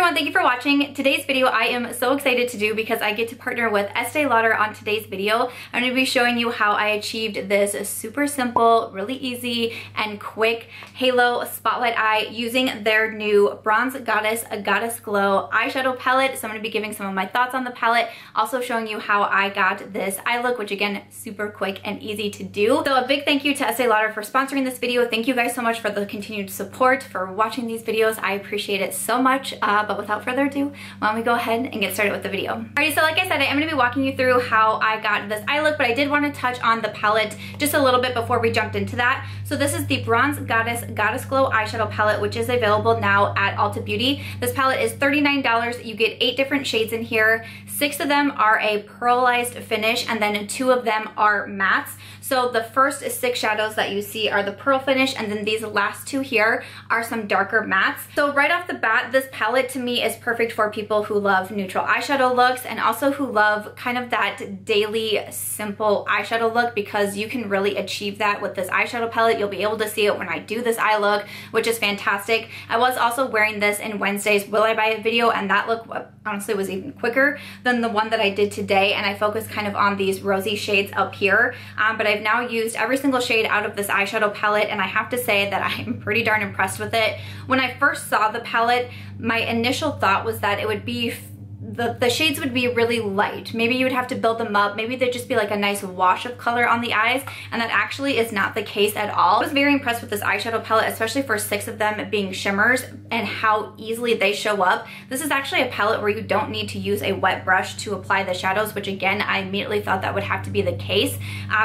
everyone, thank you for watching. Today's video I am so excited to do because I get to partner with Estee Lauder on today's video. I'm going to be showing you how I achieved this super simple, really easy, and quick halo spotlight eye using their new Bronze Goddess Glow eyeshadow palette. So I'm going to be giving some of my thoughts on the palette, also showing you how I got this eye look, which again, super quick and easy to do. So a big thank you to Estee Lauder for sponsoring this video. Thank you guys so much for the continued support, for watching these videos. I appreciate it so much. But without further ado, why don't we go ahead and get started with the video. Alrighty, so like I said, I am going to be walking you through how I got this eye look, but I did want to touch on the palette just a little bit before we jumped into that. So this is the Bronze Goddess Glow eyeshadow palette, which is available now at Ulta Beauty. This palette is $39. You get 8 different shades in here. 6 of them are a pearlized finish, and then 2 of them are mattes. So the first 6 shadows that you see are the pearl finish, and then these last 2 here are some darker mattes. So right off the bat, this palette to me is perfect for people who love neutral eyeshadow looks and also who love kind of that daily simple eyeshadow look, because you can really achieve that with this eyeshadow palette. You'll be able to see it when I do this eye look, which is fantastic. I was also wearing this in Wednesday's Will I Buy It video, and that look honestly was even quicker than the one that I did today, and I focused kind of on these rosy shades up here, but I've now used every single shade out of this eyeshadow palette, and I have to say that I'm pretty darn impressed with it. When I first saw the palette, my initial thought was that it would be the shades would be really light. Maybe you would have to build them up. Maybe they'd just be like a nice wash of color on the eyes, and that actually is not the case at all. I was very impressed with this eyeshadow palette, especially for 6 of them being shimmers and how easily they show up. This is actually a palette where you don't need to use a wet brush to apply the shadows, which again, I immediately thought that would have to be the case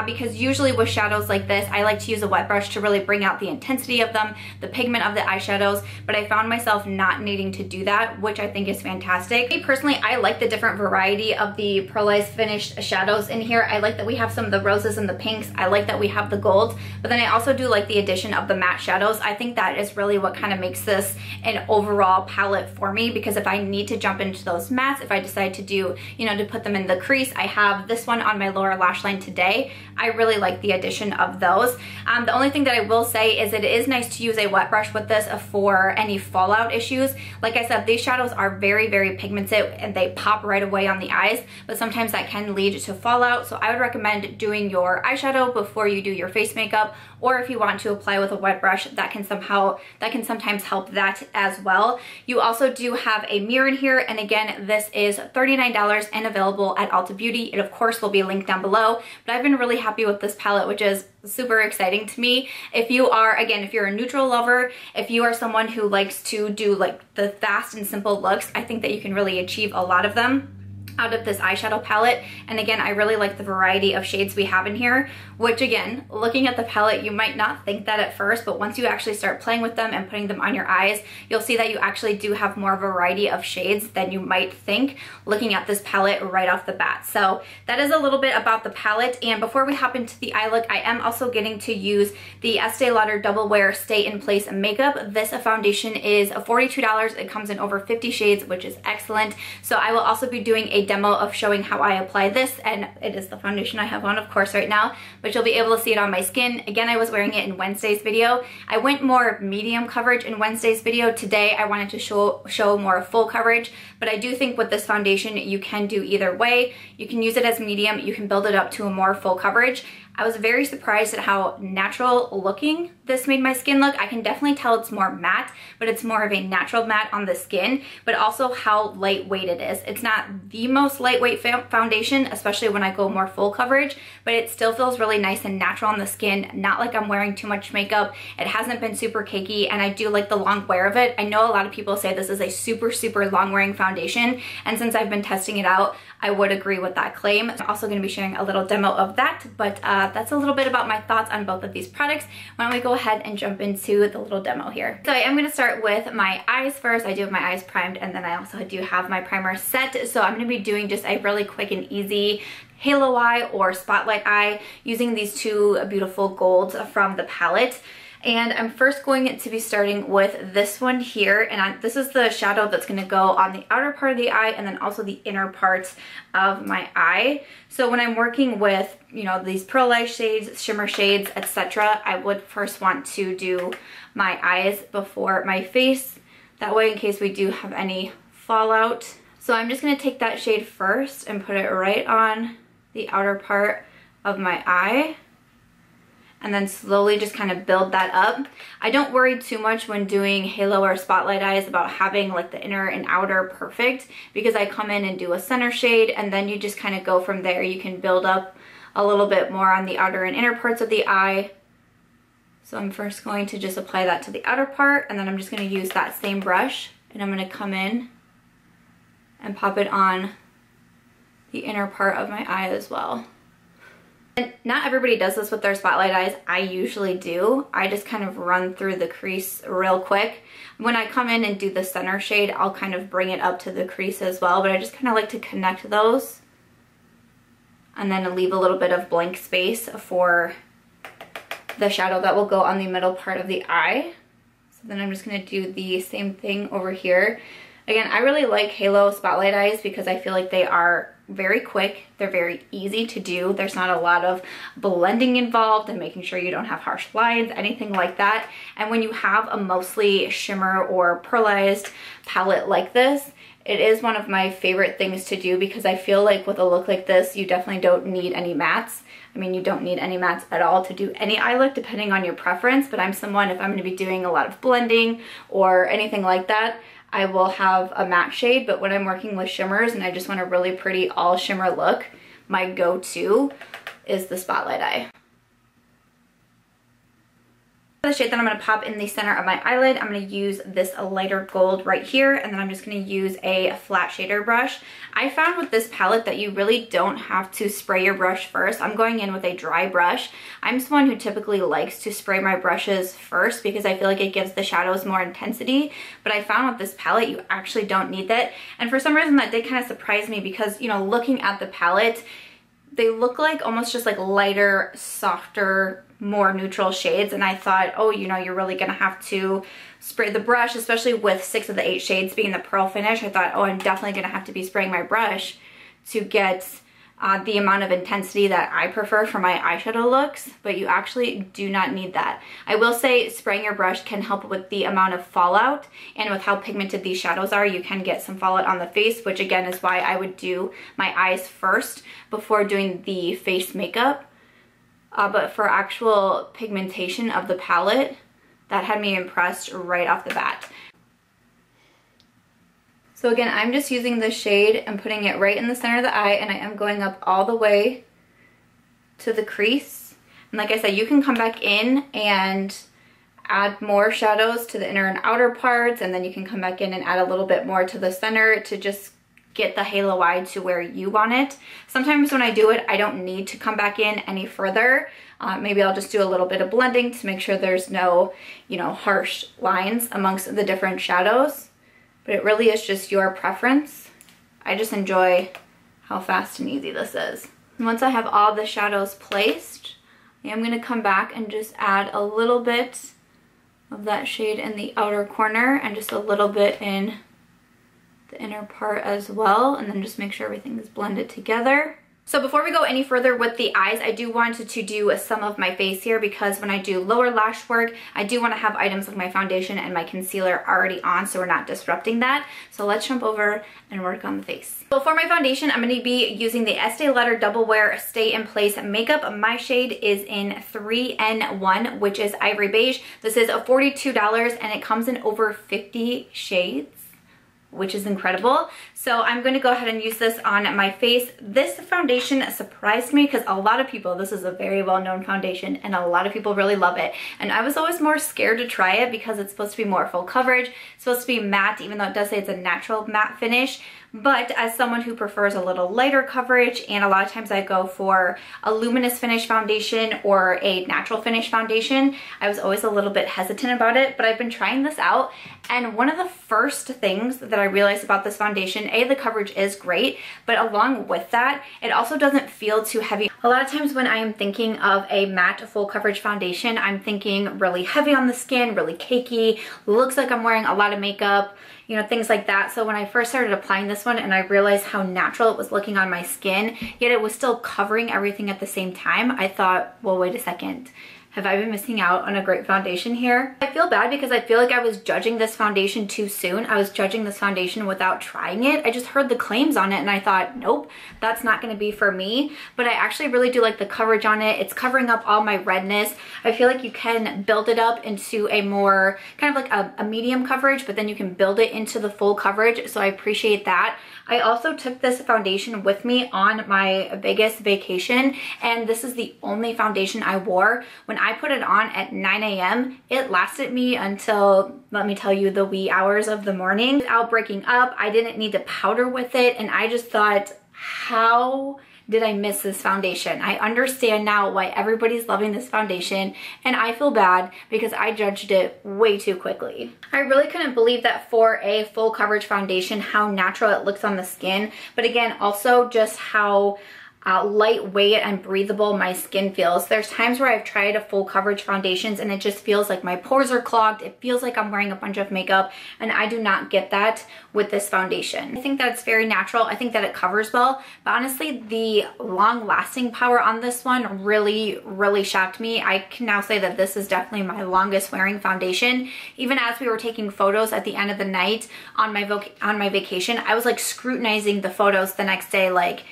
because usually with shadows like this, I like to use a wet brush to really bring out the intensity of them, the pigment of the eyeshadows, but I found myself not needing to do that, which I think is fantastic. Me personally, I like the different variety of the pearlized finished shadows in here. I like that we have some of the roses and the pinks. I like that we have the golds, but then I also do like the addition of the matte shadows. I think that is really what kind of makes this an overall palette for me, because if I need to jump into those mattes, if I decide to do, you know, to put them in the crease, I have this one on my lower lash line today. I really like the addition of those. The only thing that I will say is it is nice to use a wet brush with this for any fallout issues. Like I said, these shadows are very, very pigmented and they pop right away on the eyes, but sometimes that can lead to fallout. So I would recommend doing your eyeshadow before you do your face makeup, or if you want to apply with a wet brush, that can sometimes help that as well. You also do have a mirror in here, and again, this is $39 and available at Ulta Beauty. It of course will be linked down below, but I've been really happy with this palette, which is super exciting to me. If you are, again, if you're a neutral lover, if you are someone who likes to do like the fast and simple looks, I think that you can really achieve a lot of them out of this eyeshadow palette. And again, I really like the variety of shades we have in here, which again, looking at the palette, you might not think that at first, but once you actually start playing with them and putting them on your eyes, you'll see that you actually do have more variety of shades than you might think looking at this palette right off the bat. So that is a little bit about the palette. And before we hop into the eye look, I am also getting to use the Estee Lauder Double Wear Stay in Place makeup. This foundation is $42. It comes in over 50 shades, which is excellent. So I will also be doing a demo of showing how I apply this, and it is the foundation I have on, of course, right now, but you'll be able to see it on my skin. Again, I was wearing it in Wednesday's video. I went more medium coverage in Wednesday's video. Today, I wanted to show more full coverage, but I do think with this foundation, you can do either way. You can use it as medium, you can build it up to a more full coverage. I was very surprised at how natural looking this made my skin look. I can definitely tell it's more matte, but it's more of a natural matte on the skin, but also how lightweight it is. It's not the most lightweight foundation, especially when I go more full coverage, but it still feels really nice and natural on the skin, not like I'm wearing too much makeup. It hasn't been super cakey, and I do like the long wear of it. I know a lot of people say this is a super, super long wearing foundation, and since I've been testing it out, I would agree with that claim. I'm also going to be sharing a little demo of that, but that's a little bit about my thoughts on both of these products. Why don't we go ahead and jump into the little demo here. So I am going to start with my eyes first. I do have my eyes primed, and then I also do have my primer set. So I'm going to be doing just a really quick and easy halo eye or spotlight eye using these 2 beautiful golds from the palette. And I'm first going to be starting with this one here, and this is the shadow that's going to go on the outer part of the eye and then also the inner part of my eye. So when I'm working with, you know, these pearlized shades, shimmer shades, etc., I would first want to do my eyes before my face. That way, in case we do have any fallout. So I'm just going to take that shade first and put it right on the outer part of my eye, and then slowly just kind of build that up. I don't worry too much when doing halo or spotlight eyes about having like the inner and outer perfect, because I come in and do a center shade and then you just kind of go from there. You can build up a little bit more on the outer and inner parts of the eye. So I'm first going to just apply that to the outer part, and then I'm just going to use that same brush and I'm going to come in and pop it on the inner part of my eye as well. And not everybody does this with their spotlight eyes. I usually do. I just kind of run through the crease real quick. When I come in and do the center shade, I'll kind of bring it up to the crease as well, but I just kind of like to connect those and then leave a little bit of blank space for the shadow that will go on the middle part of the eye. So then I'm just going to do the same thing over here. Again, I really like halo spotlight eyes because I feel like they are very quick. They're very easy to do. There's not a lot of blending involved and making sure you don't have harsh lines, anything like that. And when you have a mostly shimmer or pearlized palette like this, it is one of my favorite things to do because I feel like with a look like this, you definitely don't need any mattes. I mean, you don't need any mattes at all to do any eye look depending on your preference, but I'm someone, if I'm going to be doing a lot of blending or anything like that, I will have a matte shade. But when I'm working with shimmers and I just want a really pretty all shimmer look, my go-to is the spotlight eye. The shade that I'm going to pop in the center of my eyelid, I'm going to use this lighter gold right here, and then I'm just going to use a flat shader brush. I found with this palette that you really don't have to spray your brush first. I'm going in with a dry brush. I'm someone who typically likes to spray my brushes first because I feel like it gives the shadows more intensity, but I found with this palette you actually don't need that. And for some reason that did kind of surprise me because, you know, looking at the palette, they look like almost just like lighter, softer, more neutral shades, and I thought, oh, you know, you're really gonna have to spray the brush, especially with 6 of the 8 shades being the pearl finish. I thought, oh, I'm definitely gonna have to be spraying my brush to get the amount of intensity that I prefer for my eyeshadow looks, but you actually do not need that. I will say spraying your brush can help with the amount of fallout, and with how pigmented these shadows are, you can get some fallout on the face, which again is why I would do my eyes first before doing the face makeup. But for actual pigmentation of the palette, that had me impressed right off the bat. So again, I'm just using this shade and putting it right in the center of the eye, and I am going up all the way to the crease. And like I said, you can come back in and add more shadows to the inner and outer parts, and then you can come back in and add a little bit more to the center to just get the halo eye to where you want it. Sometimes when I do it, I don't need to come back in any further. Maybe I'll just do a little bit of blending to make sure there's no, you know, harsh lines amongst the different shadows. But it really is just your preference. I just enjoy how fast and easy this is. And once I have all the shadows placed, I am going to come back and just add a little bit of that shade in the outer corner and just a little bit in the inner part as well, and then just make sure everything is blended together. So before we go any further with the eyes, I do want to do some of my face here because when I do lower lash work, I do want to have items like my foundation and my concealer already on so we're not disrupting that. So let's jump over and work on the face. So for my foundation, I'm going to be using the Estee Lauder Double Wear Stay in Place Makeup. My shade is in 3N1, which is Ivory Beige. This is $42 and it comes in over 50 shades, which is incredible. So I'm going to go ahead and use this on my face. This foundation surprised me because a lot of people, this is a very well-known foundation and a lot of people really love it. And I was always more scared to try it because it's supposed to be more full coverage. It's supposed to be matte, even though it does say it's a natural matte finish. But as someone who prefers a little lighter coverage, and a lot of times I go for a luminous finish foundation or a natural finish foundation, I was always a little bit hesitant about it, but I've been trying this out. And one of the first things that I realized about this foundation, the coverage is great, but along with that, it also doesn't feel too heavy. A lot of times when I am thinking of a matte full coverage foundation, I'm thinking really heavy on the skin, really cakey, looks like I'm wearing a lot of makeup, you know, things like that. So when I first started applying this one and I realized how natural it was looking on my skin, yet it was still covering everything at the same time, I thought, well, wait a second. have I been missing out on a great foundation here? I feel bad because I feel like I was judging this foundation too soon. I was judging this foundation without trying it. I just heard the claims on it and I thought, nope, that's not gonna be for me. But I actually really do like the coverage on it. It's covering up all my redness. I feel like you can build it up into a more, kind of like a medium coverage, but then you can build it into the full coverage. So I appreciate that. I also took this foundation with me on my Vegas vacation, and this is the only foundation I wore. When I put it on at 9 a.m., it lasted me until, let me tell you, the wee hours of the morning. Without breaking up, I didn't need to powder with it, and I just thought, how did I miss this foundation? I understand now why everybody's loving this foundation, and I feel bad because I judged it way too quickly. I really couldn't believe that for a full coverage foundation, how natural it looks on the skin, but again, also just how lightweight and breathable my skin feels. There's times where I've tried a full coverage foundations and it just feels like my pores are clogged. It feels like I'm wearing a bunch of makeup, and I do not get that with this foundation. I think that it's very natural. I think that it covers well, but honestly, the long lasting power on this one really shocked me. I can now say that this is definitely my longest wearing foundation. Even as we were taking photos at the end of the night on my vacation, I was like scrutinizing the photos the next day, like,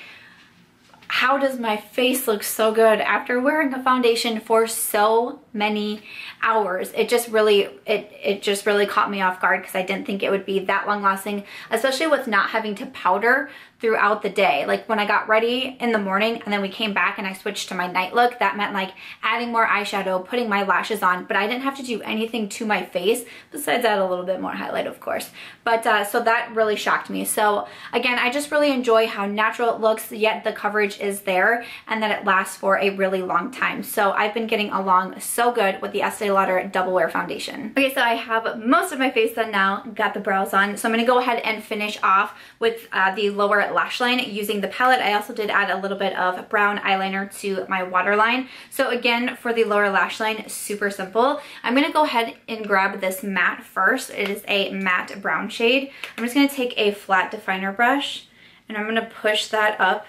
how does my face look so good after wearing a foundation for so many hours? It just really caught me off guard because I didn't think it would be that long lasting, especially with not having to powder throughout the day. Like when I got ready in the morning and then we came back and I switched to my night look, that meant like adding more eyeshadow, putting my lashes on, but I didn't have to do anything to my face besides add a little bit more highlight, of course. But so that really shocked me. So again, I just really enjoy how natural it looks, yet the coverage is there, and that it lasts for a really long time. So I've been getting along so good with the Estee Lauder Double Wear Foundation. Okay, so I have most of my face done now, got the brows on. So I'm gonna go ahead and finish off with the lower lash line using the palette. I also did add a little bit of brown eyeliner to my waterline. So again, for the lower lash line, super simple. I'm gonna go ahead and grab this matte first. It is a matte brown shade. I'm just gonna take a flat definer brush and I'm gonna push that up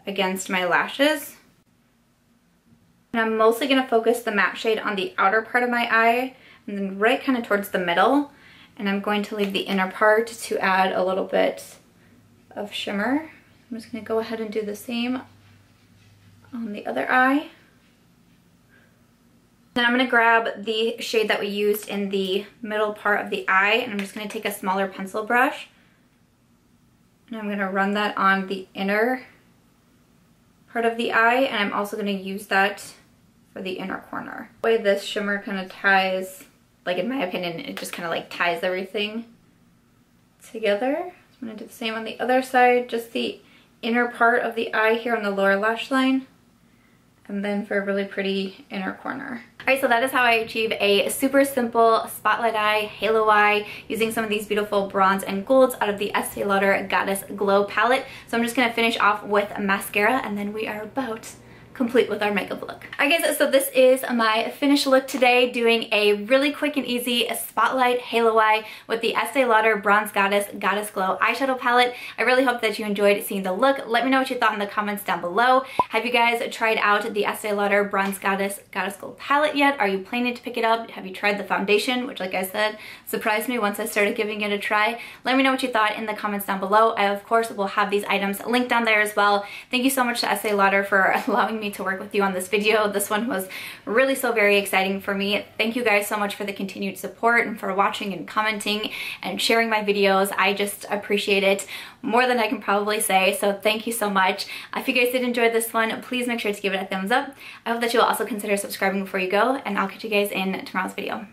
against my lashes. And I'm mostly gonna focus the matte shade on the outer part of my eye and then right kind of towards the middle. And I'm going to leave the inner part to add a little bit of shimmer. I'm just gonna go ahead and do the same on the other eye. Then I'm gonna grab the shade that we used in the middle part of the eye, and I'm just gonna take a smaller pencil brush and I'm gonna run that on the inner part of the eye, and I'm also gonna use that for the inner corner. The way this shimmer kind of ties, like in my opinion, it just kind of like ties everything together. I'm gonna do the same on the other side, just the inner part of the eye here on the lower lash line, and then for a really pretty inner corner. All right, so that is how I achieve a super simple spotlight eye, halo eye, using some of these beautiful bronze and golds out of the Estee Lauder Goddess Glow palette. So I'm just gonna finish off with a mascara, and then we are about complete with our makeup look. Alright guys, so this is my finished look today, doing a really quick and easy spotlight halo eye with the Estee Lauder Bronze Goddess Glow eyeshadow palette. I really hope that you enjoyed seeing the look. Let me know what you thought in the comments down below. Have you guys tried out the Estee Lauder Bronze Goddess Glow palette yet? Are you planning to pick it up? Have you tried the foundation, which, like I said, surprised me once I started giving it a try? Let me know what you thought in the comments down below. I, of course, will have these items linked down there as well. Thank you so much to Estee Lauder for allowing me to work with you on this video. This one was really so very exciting for me. Thank you guys so much for the continued support and for watching and commenting and sharing my videos. I just appreciate it more than I can probably say, so thank you so much. If you guys did enjoy this one, please make sure to give it a thumbs up. I hope that you will also consider subscribing before you go, and I'll catch you guys in tomorrow's video.